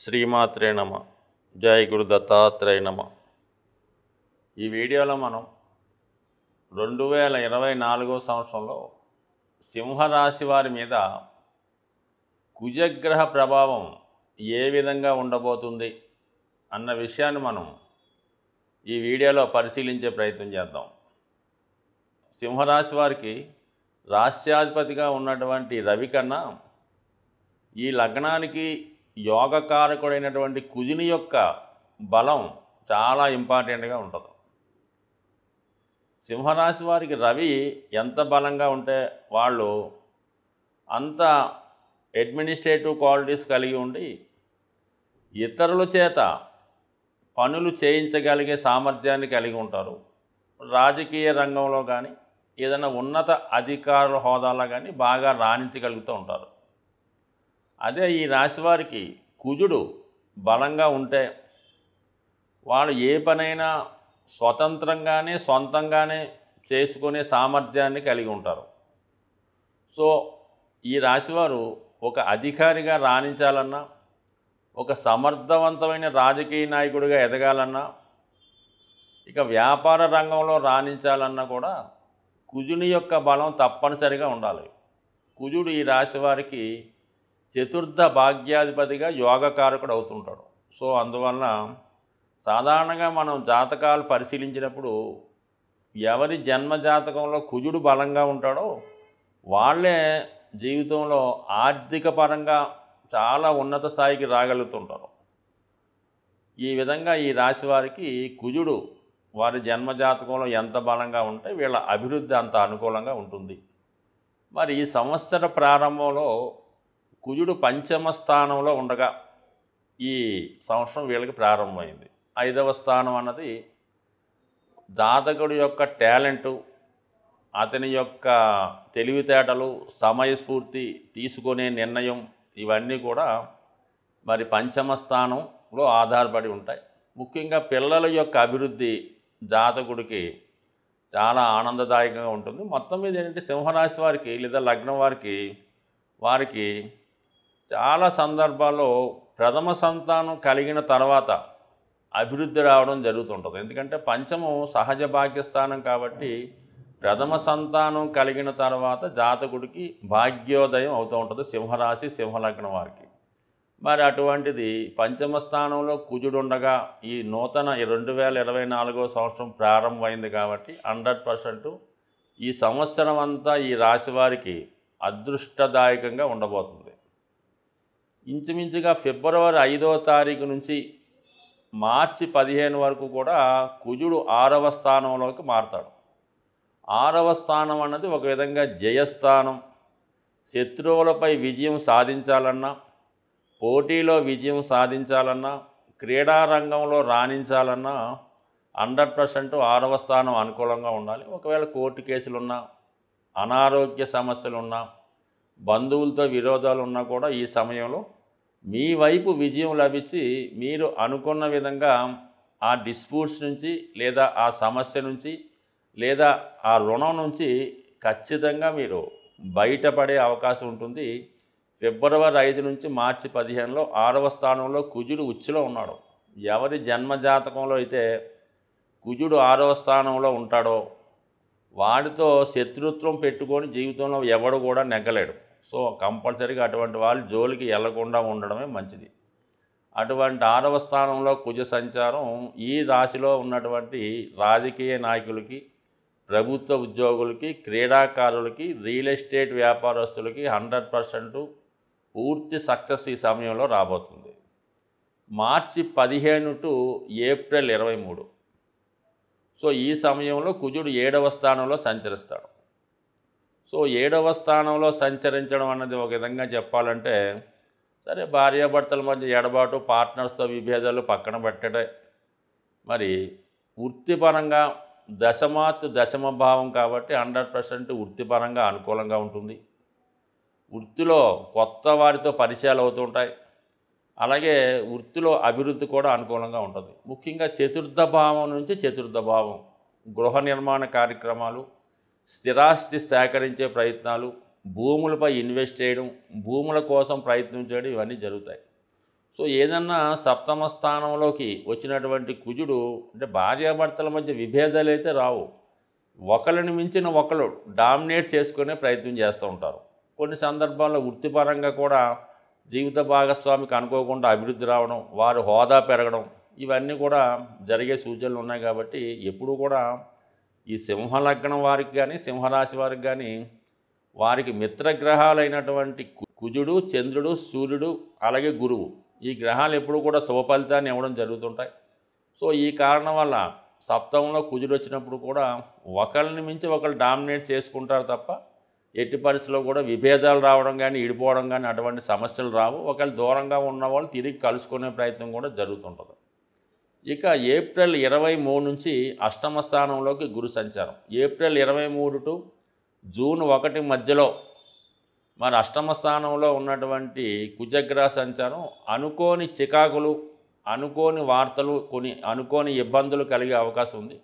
శ్రీమాత్రే నమ. జై గురు దత్తాత్రేయ నమ. ఈ వీడియోలో మనం 2024 సంవత్సరంలో సింహరాశి వారి మీద కుజగ్రహ ప్రభావం ఏ విధంగా ఉండబోతుంది అన్న విషయాన్ని మనం ఈ వీడియోలో పరిశీలించే ప్రయత్నం చేద్దాం. సింహరాశి వారికి రాశ్యాధిపతిగా ఉన్నటువంటి రవి కన్నా ఈ లగ్నానికి యోగకారకుడైనటువంటి కుజుని యొక్క బలం చాలా ఇంపార్టెంట్గా ఉంటుంది. సింహరాశి వారికి రవి ఎంత బలంగా ఉంటే వాళ్ళు అంత అడ్మినిస్ట్రేటివ్ క్వాలిటీస్ కలిగి ఉండి ఇతరుల చేత పనులు చేయించగలిగే సామర్థ్యాన్ని కలిగి ఉంటారు. రాజకీయ రంగంలో కానీ ఏదైనా ఉన్నత అధికారుల హోదాలో కానీ బాగా రాణించగలుగుతూ ఉంటారు. అదే ఈ రాశి వారికి కుజుడు బలంగా ఉంటే వాళ్ళు ఏ పనైనా స్వతంత్రంగానే సొంతంగానే చేసుకునే సామర్థ్యాన్ని కలిగి ఉంటారు. సో ఈ రాశివారు ఒక అధికారిగా రాణించాలన్నా, ఒక సమర్థవంతమైన రాజకీయ నాయకుడిగా ఎదగాలన్నా, ఇక వ్యాపార రంగంలో రాణించాలన్నా కూడా కుజుని యొక్క బలం తప్పనిసరిగా ఉండాలి. కుజుడు ఈ రాశి వారికి చతుర్థ భాగ్యాధిపతిగా యోగకారకుడు అవుతుంటాడు. సో అందువలన సాధారణంగా మనం జాతకాలు పరిశీలించినప్పుడు ఎవరి జన్మ జాతకంలో కుజుడు బలంగా ఉంటాడో వాళ్ళే జీవితంలో ఆర్థిక పరంగా చాలా ఉన్నత స్థాయికి రాగలుగుతుంటారు. ఈ విధంగా ఈ రాశి వారికి కుజుడు వారి జన్మ జాతకంలో ఎంత బలంగా ఉంటే వీళ్ళ అభివృద్ధి అంత అనుకూలంగా ఉంటుంది. మరి ఈ సంవత్సర ప్రారంభంలో కుజుడు పంచమ స్థానంలో ఉండగా ఈ సంవత్సరం వీళ్ళకి ప్రారంభమైంది. 5వ స్థానం అన్నది జాతకుడి యొక్క టాలెంటు, అతని యొక్క తెలివితేటలు, సమయస్ఫూర్తి, తీసుకునే నిర్ణయం ఇవన్నీ కూడా మరి పంచమ స్థానంలో ఆధారపడి ఉంటాయి. ముఖ్యంగా పిల్లల యొక్క అభివృద్ధి జాతకుడికి చాలా ఆనందదాయకంగా ఉంటుంది. మొత్తం మీద ఏంటంటే సింహరాశి వారికి లేదా లగ్నం వారికి చాలా సందర్భాల్లో ప్రథమ సంతానం కలిగిన తర్వాత అభివృద్ధి రావడం జరుగుతుంటుంది. ఎందుకంటే పంచమం సహజ భాగ్యస్థానం కాబట్టి ప్రథమ సంతానం కలిగిన తర్వాత జాతకుడికి భాగ్యోదయం అవుతూ ఉంటుంది సింహరాశి సింహలగ్నం వారికి. మరి అటువంటిది పంచమ స్థానంలో కుజుడు ఉండగా ఈ నూతన 2024 సంవత్సరం ప్రారంభమైంది కాబట్టి 100% ఈ సంవత్సరం అంతా ఈ రాశి వారికి అదృష్టదాయకంగా ఉండబోతుంది. ఇంచుమించుగా ఫిబ్రవరి 5వ తారీఖు నుంచి మార్చి 15 వరకు కూడా కుజుడు 6వ స్థానంలోకి మారతాడు. 6వ స్థానం అన్నది ఒక విధంగా జయస్థానం. శత్రువులపై విజయం సాధించాలన్నా, పోటీలో విజయం సాధించాలన్నా, క్రీడారంగంలో రాణించాలన్నా 100% 6వ స్థానం అనుకూలంగా ఉండాలి. ఒకవేళ కోర్టు కేసులున్నా, అనారోగ్య సమస్యలున్నా, బంధువులతో విరోధాలు ఉన్నా కూడా ఈ సమయంలో మీ వైపు విజయం లభించి మీరు అనుకున్న విధంగా ఆ డిస్ప్యూట్స్ నుంచి లేదా ఆ సమస్య నుంచి లేదా ఆ రుణం నుంచి ఖచ్చితంగా మీరు బయటపడే అవకాశం ఉంటుంది. ఫిబ్రవరి 5 నుంచి మార్చి 15లో 6వ స్థానంలో కుజుడు ఉచ్చులో ఉన్నాడు. ఎవరి జన్మ జాతకంలో అయితే కుజుడు 6వ స్థానంలో ఉంటాడో వాడితో శత్రుత్వం పెట్టుకొని జీవితంలో ఎవడు కూడా నెగ్గలేడు. సో కంపల్సరీగా అటువంటి వాళ్ళు జోలికి వెళ్లకుండా ఉండడమే మంచిది. అటువంటి 6వ స్థానంలో కుజ సంచారం ఈ రాశిలో ఉన్నటువంటి రాజకీయ నాయకులకి, ప్రభుత్వ ఉద్యోగులకి, క్రీడాకారులకి, రియల్ ఎస్టేట్ వ్యాపారస్తులకి 100% పూర్తి సక్సెస్ ఈ సమయంలో రాబోతుంది. మార్చి 15 టు ఏప్రిల్ 23. సో ఈ సమయంలో కుజుడు 7వ స్థానంలో సంచరిస్తాడు. సో 7వ స్థానంలో సంచరించడం అన్నది ఒక విధంగా చెప్పాలంటే సరే భార్యాభర్తల మధ్య ఎడబాటు, పార్ట్నర్స్తో విభేదాలు పక్కన పెట్టడే. మరి వృత్తిపరంగా దశమ భావం కాబట్టి 100% వృత్తిపరంగా అనుకూలంగా ఉంటుంది. వృత్తిలో కొత్త వారితో పరిచయాలు అవుతుంటాయి. అలాగే వృత్తిలో అభివృద్ధి కూడా అనుకూలంగా ఉంటుంది. ముఖ్యంగా చతుర్థ భావం నుంచి చతుర్థ భావం గృహ నిర్మాణ కార్యక్రమాలు, స్థిరాస్తి సేకరించే ప్రయత్నాలు, భూములపై ఇన్వెస్ట్ చేయడం, భూముల కోసం ప్రయత్నం చేయడం ఇవన్నీ జరుగుతాయి. సో ఏదన్నా సప్తమ స్థానంలోకి వచ్చినటువంటి కుజుడు అంటే భార్యాభర్తల మధ్య విభేదాలు అయితే రావు, ఒకరిని మించిన ఒకరు డామినేట్ చేసుకునే ప్రయత్నం చేస్తూ ఉంటారు. కొన్ని సందర్భాల్లో వృత్తిపరంగా కూడా జీవిత భాగస్వామికి అనుకోకుండా అభివృద్ధి రావడం, వారి హోదా పెరగడం, ఇవన్నీ కూడా జరిగే సూచనలు ఉన్నాయి. కాబట్టి ఎప్పుడు కూడా ఈ సింహలగ్నం వారికి కానీ సింహరాశి వారికి కానీ వారికి మిత్రగ్రహాలైనటువంటి కుజుడు, చంద్రుడు, సూర్యుడు, అలాగే గురువు, ఈ గ్రహాలు ఎప్పుడు కూడా శుభ ఫలితాన్ని ఇవ్వడం జరుగుతుంటాయి. సో ఈ కారణం వల్ల సప్తమంలో కుజుడు వచ్చినప్పుడు కూడా ఒకరిని మించి ఒకరు డామినేట్ చేసుకుంటారు తప్ప ఎట్టి పరిస్థితుల్లో కూడా విభేదాలు రావడం కానీ ఇడిపోవడం కానీ అటువంటి సమస్యలు రావు. ఒకవేళ దూరంగా ఉన్నవాళ్ళు తిరిగి కలుసుకునే ప్రయత్నం కూడా జరుగుతుంటుంది. ఇక ఏప్రిల్ 23 నుంచి అష్టమ స్థానంలోకి గురు సంచారం, ఏప్రిల్ 23 టు జూన్ 1 మధ్యలో మరి అష్టమ స్థానంలో ఉన్నటువంటి కుజగ్రహ సంచారం అనుకోని చికాకులు, అనుకోని వార్తలు, కొన్ని అనుకోని ఇబ్బందులు కలిగే అవకాశం ఉంది.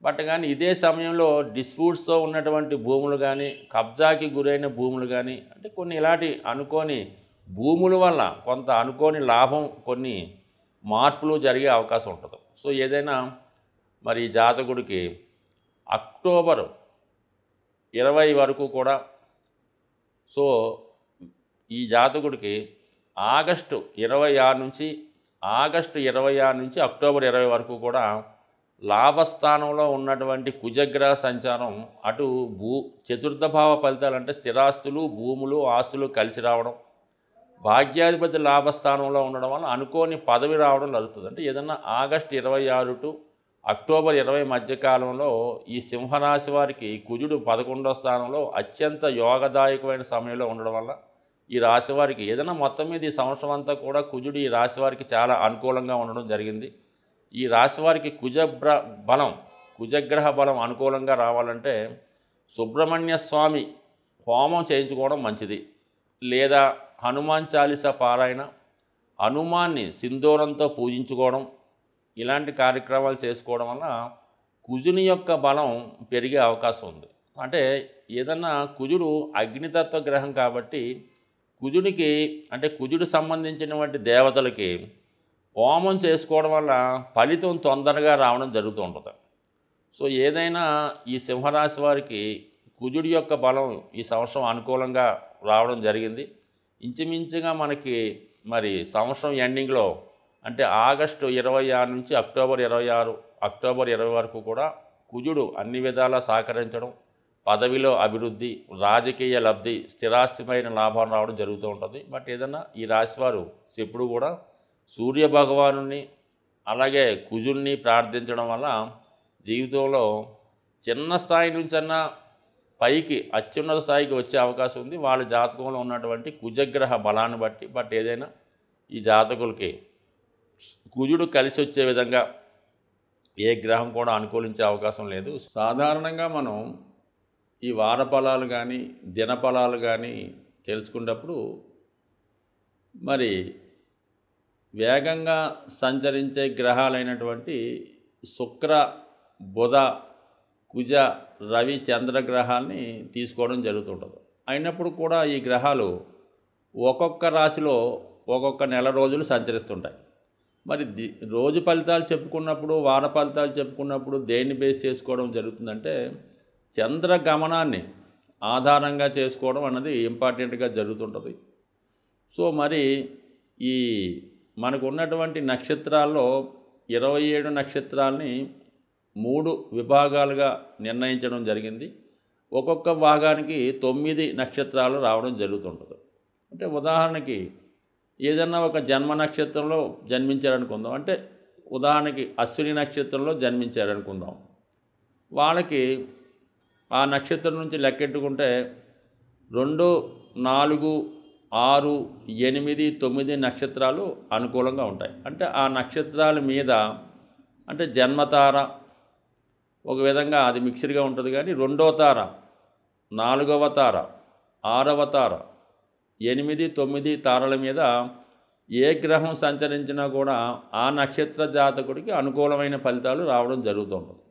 బట్ కానీ ఇదే సమయంలో డిస్ప్యూట్స్తో ఉన్నటువంటి భూములు కానీ, కబ్జాకి గురైన భూములు కానీ, అంటే కొన్ని ఇలాంటి అనుకోని భూముల వల్ల కొంత అనుకోని లాభం, కొన్ని మార్పులు జరిగే అవకాశం ఉంటుంది. సో ఏదైనా మరి జాతకుడికి అక్టోబర్ 20 వరకు కూడా, సో ఈ జాతకుడికి ఆగస్టు 26 నుంచి అక్టోబర్ 20 వరకు కూడా లాభస్థానంలో ఉన్నటువంటి కుజగ్రహ సంచారం అటు చతుర్థ భావ ఫలితాలు అంటే స్థిరాస్తులు, భూములు, ఆస్తులు కలిసి రావడం, భాగ్యాధిపతి లాభస్థానంలో ఉండడం వల్ల అనుకోని పదవి రావడం జరుగుతుంది. అంటే ఏదన్నా ఆగస్టు 26 టు అక్టోబర్ 20 మధ్యకాలంలో ఈ సింహరాశి వారికి కుజుడు 11వ స్థానంలో అత్యంత యోగదాయకమైన సమయంలో ఉండడం వల్ల ఈ రాశి వారికి ఏదైనా మొత్తం మీద ఈ సంవత్సరం అంతా కూడా కుజుడు ఈ రాశి వారికి చాలా అనుకూలంగా ఉండడం జరిగింది. ఈ రాశి వారికి కుజగ్రహ బలం అనుకూలంగా రావాలంటే సుబ్రహ్మణ్య స్వామి హోమం చేయించుకోవడం మంచిది, లేదా హనుమాన్ చాలీసా పారాయణ, హనుమాన్ని సింధూరంతో పూజించుకోవడం, ఇలాంటి కార్యక్రమాలు చేసుకోవడం వల్ల కుజుని యొక్క బలం పెరిగే అవకాశం ఉంది. అంటే ఏదన్నా కుజుడు అగ్నితత్వ గ్రహం కాబట్టి కుజుడికి అంటే కుజుడు సంబంధించినటువంటి దేవతలకి హోమం చేసుకోవడం వల్ల ఫలితం తొందరగా రావడం జరుగుతూ ఉంటుంది. సో ఏదైనా ఈ సింహరాశి వారికి కుజుడి యొక్క బలం ఈ సంవత్సరం అనుకూలంగా రావడం జరిగింది. ఇంచుమించుగా మనకి మరి సంవత్సరం ఎండింగ్లో అంటే ఆగస్టు 26 నుంచి అక్టోబర్ 20 వరకు కూడా కుజుడు అన్ని విధాలా సహకరించడం, పదవిలో అభివృద్ధి, రాజకీయ లబ్ధి, స్థిరాస్తిపైన లాభం రావడం జరుగుతూ ఉంటుంది. బట్ ఏదన్నా ఈ రాశివారు ఎప్పుడు కూడా సూర్య భగవానుని అలాగే కుజుడిని ప్రార్థించడం వల్ల జీవితంలో చిన్న స్థాయి నుంచన్నా పైకి అత్యున్నత స్థాయికి వచ్చే అవకాశం ఉంది వాళ్ళ జాతకంలో ఉన్నటువంటి కుజగ్రహ బలాన్ని బట్టి. బట్ ఏదైనా ఈ జాతకులకి కుజుడు కలిసి వచ్చే విధంగా ఏ గ్రహం కూడా అనుకూలించే అవకాశం లేదు. సాధారణంగా మనం ఈ వార ఫలాలు కానీ దినఫలాలు కానీ తెలుసుకున్నప్పుడు మరి వేగంగా సంచరించే గ్రహాలైనటువంటి శుక్ర, బుధ, కుజ, రవి, చంద్రగ్రహాల్ని తీసుకోవడం జరుగుతుంటుంది. అయినప్పుడు కూడా ఈ గ్రహాలు ఒక్కొక్క రాశిలో ఒక్కొక్క నెల రోజులు సంచరిస్తుంటాయి. మరి రోజు ఫలితాలు చెప్పుకున్నప్పుడు, వార ఫలితాలు చెప్పుకున్నప్పుడు దేన్ని బేస్ చేసుకోవడం జరుగుతుందంటే చంద్ర గమనాన్ని ఆధారంగా చేసుకోవడం అన్నది ఇంపార్టెంట్గా జరుగుతుంటుంది. సో మరి ఈ మనకు ఉన్నటువంటి నక్షత్రాల్లో 27 నక్షత్రాలని 3 విభాగాలుగా నిర్ణయించడం జరిగింది. ఒక్కొక్క భాగానికి 9 నక్షత్రాలు రావడం జరుగుతుంటుంది. అంటే ఉదాహరణకి ఏదన్నా ఒక జన్మ నక్షత్రంలో జన్మించారనుకుందాం, అంటే ఉదాహరణకి అశ్విని నక్షత్రంలో జన్మించారనుకుందాం, వాళ్ళకి ఆ నక్షత్రం నుంచి లెక్కెట్టుకుంటే 2, 4, 6, 8, 9 నక్షత్రాలు అనుకూలంగా ఉంటాయి. అంటే ఆ నక్షత్రాల మీద అంటే జన్మతార ఒక విధంగా అది మిక్స్డ్గా ఉంటుంది, కానీ 2వ తార, 4వ తార, 6వ తార, 8, 9 తారల మీద ఏ గ్రహం సంచరించినా కూడా ఆ నక్షత్ర జాతకుడికి అనుకూలమైన ఫలితాలు రావడం జరుగుతుంటుంది.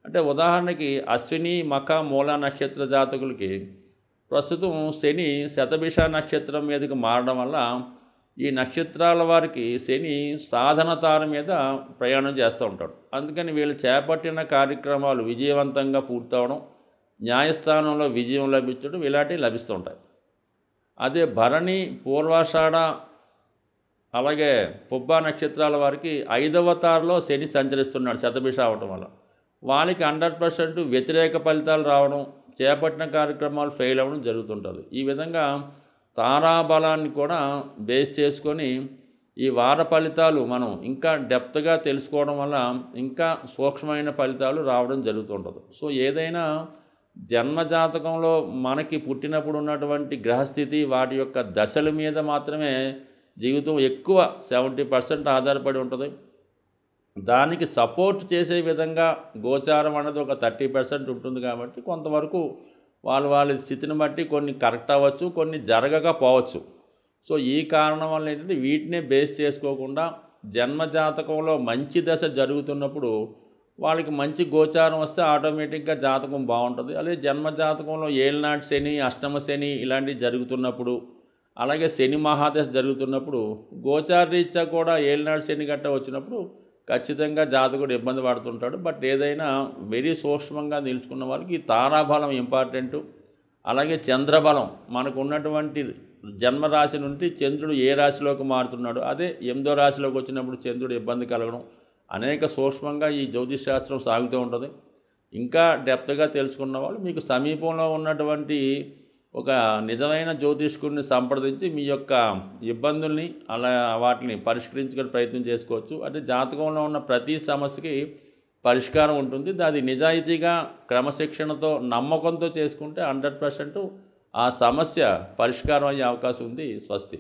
అంటే ఉదాహరణకి అశ్విని, మఖ, మూల నక్షత్ర జాతకులకి ప్రస్తుతం శని శతభిష నక్షత్రం మీదకి మారడం వల్ల ఈ నక్షత్రాల వారికి శని సాధన తార మీద ప్రయాణం చేస్తూ ఉంటాడు. అందుకని వీళ్ళు చేపట్టిన కార్యక్రమాలు విజయవంతంగా పూర్తవడం, న్యాయస్థానంలో విజయం లభించడం ఇలాంటివి లభిస్తూ ఉంటాయి. అదే భరణి, పూర్వాషాఢ అలాగే పుబ్బా నక్షత్రాల వారికి 5వ తారలో శని సంచరిస్తున్నాడు శతభిష అవటం వల్ల. వాళ్ళకి 100% వ్యతిరేక ఫలితాలు రావడం, చేపట్టిన కార్యక్రమాలు ఫెయిల్ అవ్వడం జరుగుతుంటుంది. ఈ విధంగా తారాబలాన్ని కూడా బేస్ చేసుకొని ఈ వార ఫలితాలు మనం ఇంకా డెప్త్గా తెలుసుకోవడం వల్ల ఇంకా సూక్ష్మమైన ఫలితాలు రావడం జరుగుతుంటుంది. సో ఏదైనా జన్మజాతకంలో మనకి పుట్టినప్పుడు ఉన్నటువంటి గ్రహస్థితి వాటి యొక్క దశల మీద మాత్రమే జీవితం ఎక్కువ 70% ఆధారపడి ఉంటుంది. దానికి సపోర్ట్ చేసే విధంగా గోచారం అన్నది ఒక 30% ఉంటుంది. కాబట్టి కొంతవరకు వాళ్ళ స్థితిని బట్టి కొన్ని కరెక్ట్ అవ్వచ్చు, కొన్ని జరగకపోవచ్చు. సో ఈ కారణం వల్ల ఏంటంటే వీటినే బేస్ చేసుకోకుండా జన్మజాతకంలో మంచి దశ జరుగుతున్నప్పుడు వాళ్ళకి మంచి గోచారం వస్తే ఆటోమేటిక్గా జాతకం బాగుంటుంది. అలాగే జన్మజాతకంలో ఏళ్ళనాటి శని, అష్టమ శని ఇలాంటివి జరుగుతున్నప్పుడు, అలాగే శని మహాదశ జరుగుతున్నప్పుడు గోచారరీత్యా కూడా ఏళ్ళనాటి శని గట్ట వచ్చినప్పుడు ఖచ్చితంగా జాతకుడు ఇబ్బంది పడుతుంటాడు. బట్ ఏదైనా వెరీ సూక్ష్మంగా నిలుచుకున్న వాళ్ళకి ఈ తారాబలం ఇంపార్టెంటు. అలాగే చంద్రబలం మనకు ఉన్నటువంటి జన్మరాశి నుండి చంద్రుడు ఏ రాశిలోకి మారుతున్నాడు, అదే 8వ రాశిలోకి వచ్చినప్పుడు చంద్రుడు ఇబ్బంది కలగడం, అనేక సూక్ష్మంగా ఈ జ్యోతిష్ శాస్త్రం సాగుతూ ఉంటుంది. ఇంకా డెప్త్గా తెలుసుకున్న వాళ్ళు మీకు సమీపంలో ఉన్నటువంటి ఒక నిజమైన జ్యోతిష్కుడిని సంప్రదించి మీ యొక్క ఇబ్బందుల్ని అలా వాటిని పరిష్కరించుకునే ప్రయత్నం చేసుకోవచ్చు. అంటే జాతకంలో ఉన్న ప్రతి సమస్యకి పరిష్కారం ఉంటుంది. అది నిజాయితీగా క్రమశిక్షణతో నమ్మకంతో చేసుకుంటే 100% ఆ సమస్య పరిష్కారం అయ్యే అవకాశం ఉంది. స్వస్తి.